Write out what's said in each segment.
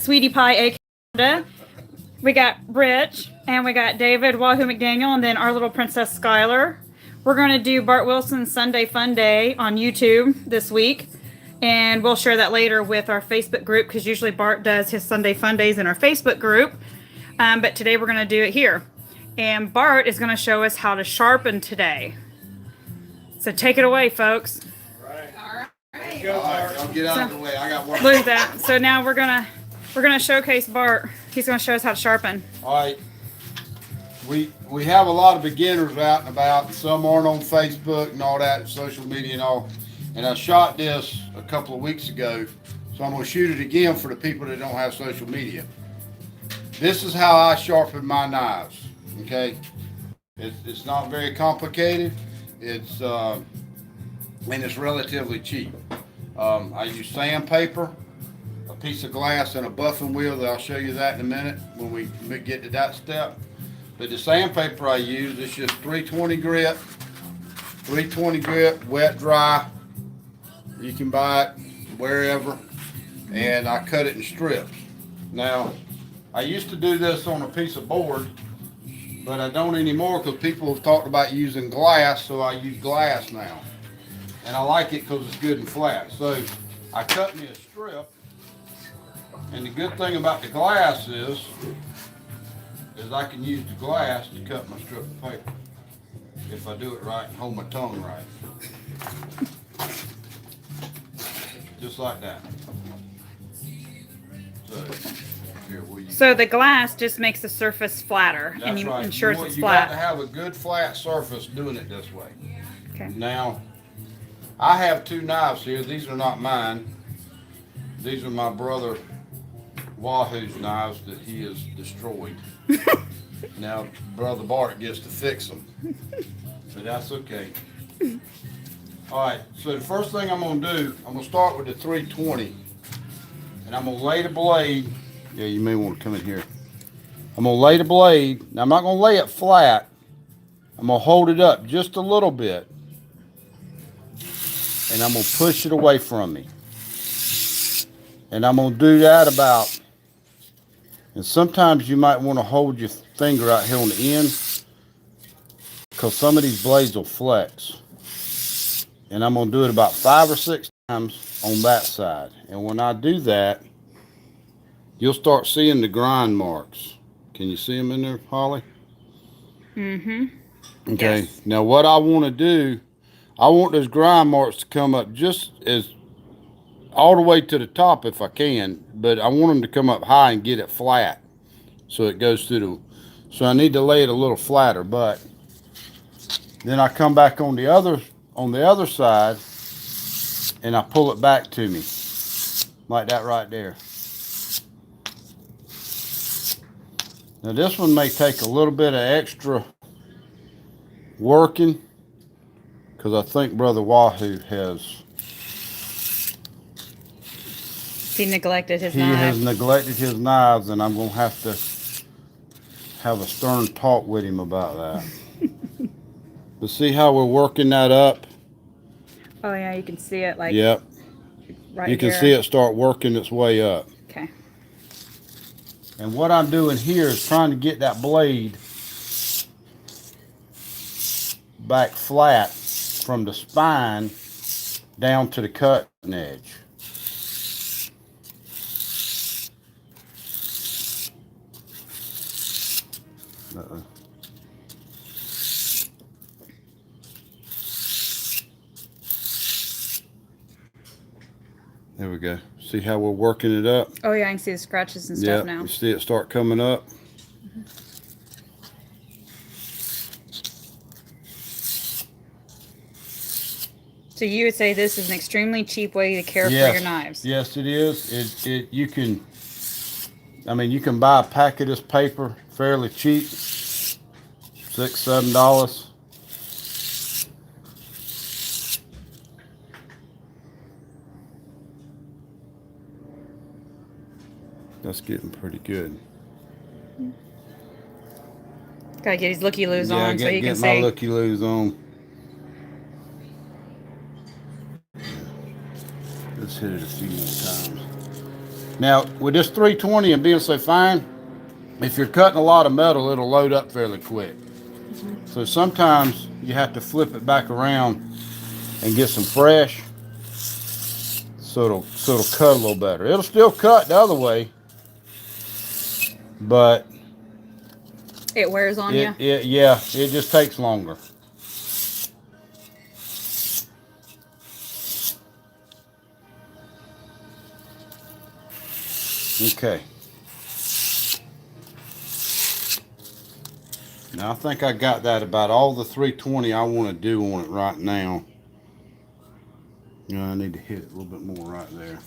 Sweetie Pie, aka we got Rich, and we got David Wahoo McDaniel, and then our little princess Skylar. We're going to do Bart Wilson's Sunday Fun Day on YouTube this week, and we'll share that later with our Facebook group because usually Bart does his Sunday Fun Days in our Facebook group. But today we're going to do it here. And Bart is going to show us how to sharpen today. So take it away, folks. All right. Go, Bart. I'll get out of the way. I got one. Look at that. So now we're gonna showcase Bart. He's gonna show us how to sharpen. All right. We have a lot of beginners out and about. Some aren't on Facebook and all that, social media and all. And I shot this a couple of weeks ago, so I'm gonna shoot it again for the people that don't have social media. This is how I sharpen my knives. Okay. It's not very complicated. It's and it's relatively cheap. I use sandpaper, a piece of glass, and a buffing wheel. That I'll show you that in a minute when we get to that step. But the sandpaper I use is just 320 grit, wet, dry. You can buy it wherever, and I cut it in strips. Now, I used to do this on a piece of board, but I don't anymore because people have talked about using glass, so I use glass now. And I like it because it's good and flat. So I cut me a strip, and the good thing about the glass is I can use the glass to cut my strip of paper if I do it right and hold my tongue right. Just like that. So, here, so the glass just makes the surface flatter, and you right. ensures it's you flat. got to have a good flat surface doing it this way. Okay. Now, I have two knives here. These are not mine. These are my brother Wahoo's knives that he has destroyed. Now, Brother Bart gets to fix them. But that's okay. Alright, so the first thing I'm going to do, I'm going to start with the 320. And I'm going to lay the blade. Yeah, you may want to come in here. I'm going to lay the blade. Now, I'm not going to lay it flat. I'm going to hold it up just a little bit. And I'm going to push it away from me. And I'm going to do that about, and sometimes you might want to hold your finger out here on the end because some of these blades will flex. And I'm going to do it about 5 or 6 times on that side. And when I do that, you'll start seeing the grind marks. Can you see them in there, Holly? Mm-hmm. Okay. Yes. Now what I want to do, I want those grind marks to come up just as all the way to the top if I can, but I want them to come up high and get it flat so it goes through the, so I need to lay it a little flatter. But then I come back on the other side and I pull it back to me like that right there. Now this one may take a little bit of extra working because I think Brother Wahoo has neglected his knives. He has neglected his knives, and I'm going to have a stern talk with him about that. But see how we're working that up? Oh yeah, you can see it like. Yep. Right you can here. see it start working its way up. Okay. And what I'm doing here is trying to get that blade back flat from the spine down to the cutting edge. There we go. See how we're working it up? Oh yeah, I can see the scratches and stuff now. You see it start coming up? Mm-hmm. So you would say this is an extremely cheap way to care for your knives? Yes, it is. You can, I mean, you can buy a pack of this paper fairly cheap, $6, $7. That's getting pretty good. Gotta get his looky-loos on so you can see. Get my looky-loos on. Let's hit it a few more times. Now, with this 320 and being so fine, if you're cutting a lot of metal, it'll load up fairly quick. So sometimes you have to flip it back around and get some fresh, so it'll cut a little better. It'll still cut the other way, but it wears on you. Yeah, it just takes longer. Okay. Now I think I got that about all the 320 I want to do on it right now. I need to hit it a little bit more right there.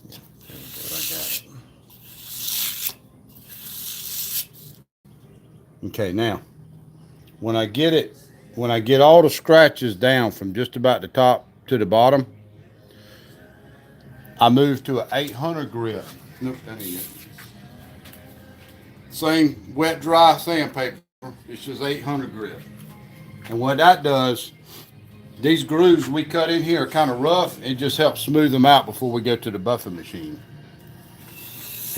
Yeah, there we go, I got it. Okay, now when I get all the scratches down from just about the top to the bottom, I move to an 800 grit. Nope, that ain't it. Same wet dry sandpaper, it's just 800 grit. And what that does, these grooves we cut in here are kind of rough. It just helps smooth them out before we go to the buffing machine.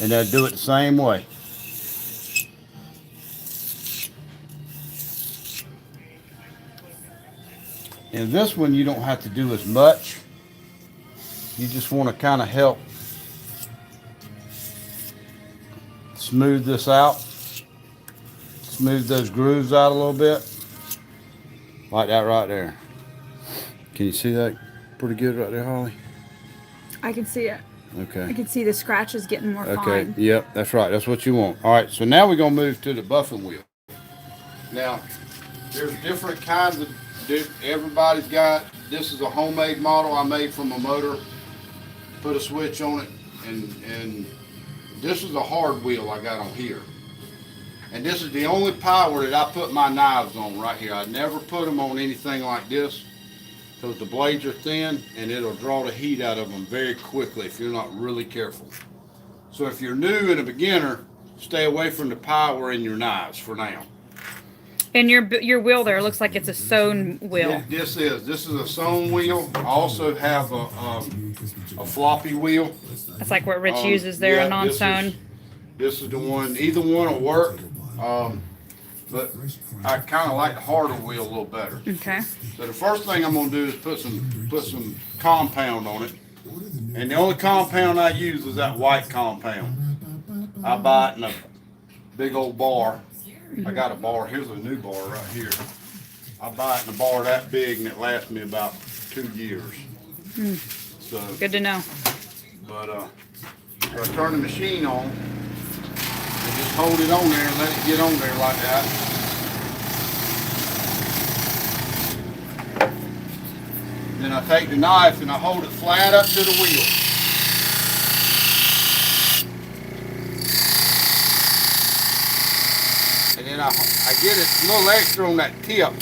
And they'll do it the same way. And this one you don't have to do as much. You just want to kind of help smooth this out. Smooth those grooves out a little bit. Like that right there. Can you see that pretty good right there, Holly? I can see it. Okay. I can see the scratches getting more Okay, fine. yep, that's right. That's what you want. All right, so now we're going to move to the buffing wheel. Now, there's different kinds of, everybody's got, this is a homemade model I made from a motor. Put a switch on it, and this is a hard wheel I got on here. And this is the only power that I put my knives on right here. I never put them on anything like this because the blades are thin and it'll draw the heat out of them very quickly if you're not really careful. So if you're new and a beginner, stay away from the power in your knives for now. And your wheel there looks like it's a sewn wheel. This is a sewn wheel. I also have a floppy wheel. That's like what Rich uses there, yeah, a non-sewn. This is the one. Either one will work, but I kind of like the harder wheel a little better. Okay. So the first thing I'm gonna do is put some compound on it, and the only compound I use is that white compound. I buy it in a big old bar. I got a bar. Here's a new bar right here. I buy it in a bar that big, and it lasts me about 2 years. So good to know. But so I turn the machine on and just hold it on there and let it get on there like that. Then I take the knife and I hold it flat up to the wheel. And then I get it a little extra on that tip.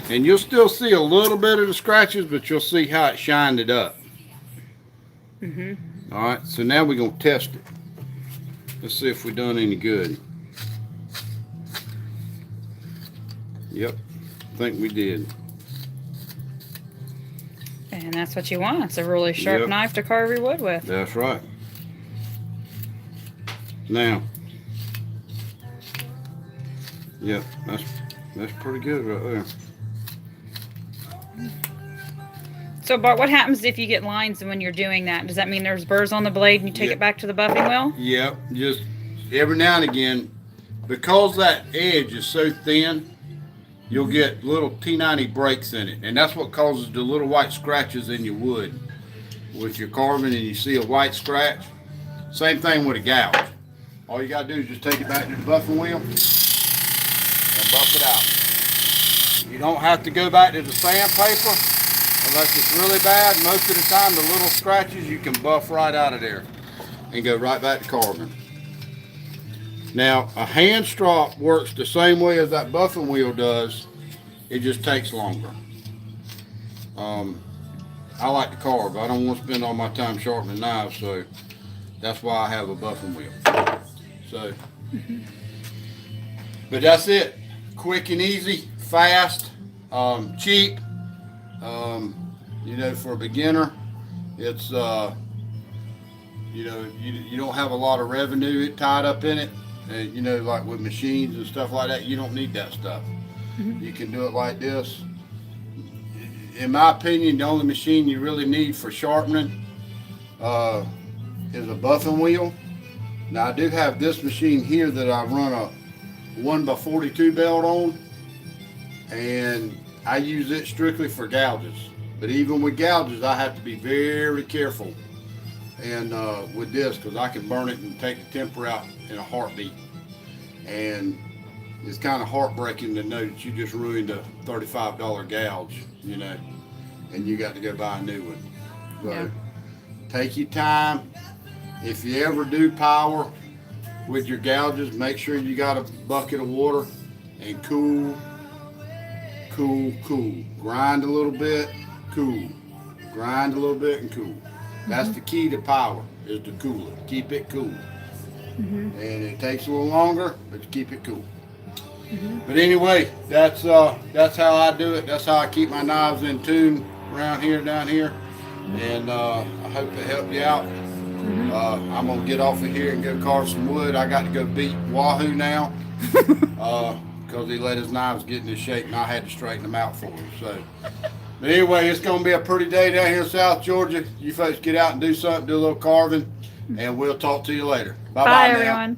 And you'll still see a little bit of the scratches, but you'll see how it shined it up. All right, so now we're going to test it. Let's see if we've done any good. Yep, I think we did. And that's what you want. It's a really sharp knife to carve your wood with. That's right. Now, yep, that's pretty good right there. So, Bart, what happens if you get lines when you're doing that? Does that mean there's burrs on the blade and you take it back to the buffing wheel? Yep, just every now and again, because that edge is so thin, you'll get little T90 breaks in it, and that's what causes the little white scratches in your wood. With your carving and you see a white scratch, same thing with a gouge. All you gotta do is just take it back to the buffing wheel and buff it out. You don't have to go back to the sandpaper unless it's really bad. Most of the time, the little scratches you can buff right out of there and go right back to carving. Now, a hand strop works the same way as that buffing wheel does. It just takes longer. I like to carve. I don't want to spend all my time sharpening knives, so That's why I have a buffing wheel. So, but that's it. Quick and easy, fast, cheap. You know, for a beginner, it's you know, you don't have a lot of revenue tied up in it. And, you know, like with machines and stuff like that, you don't need that stuff. You can do it like this. In my opinion, the only machine you really need for sharpening is a buffing wheel. Now I do have this machine here that I run a 1x42 belt on, and I use it strictly for gouges. But even with gouges, I have to be very careful. And with this, because I can burn it and take the temper out in a heartbeat. And it's kind of heartbreaking to know that you just ruined a $35 gouge, you know, and you got to go buy a new one. So Yeah. take your time. If you ever do power with your gouges, make sure you got a bucket of water and cool. Grind a little bit, cool. Grind a little bit and cool. That's the key to power, is to cool it. Keep it cool. And it takes a little longer, but you keep it cool. But anyway, that's how I do it. That's how I keep my knives in tune around here, down here. And I hope it helped you out. I'm gonna get off of here and go carve some wood. I got to go beat Wahoo now because he let his knives get into shape, and I had to straighten them out for him. So, but anyway, it's gonna be a pretty day down here in South Georgia. You folks get out and do something, do a little carving, and we'll talk to you later. Bye Bye, now. everyone.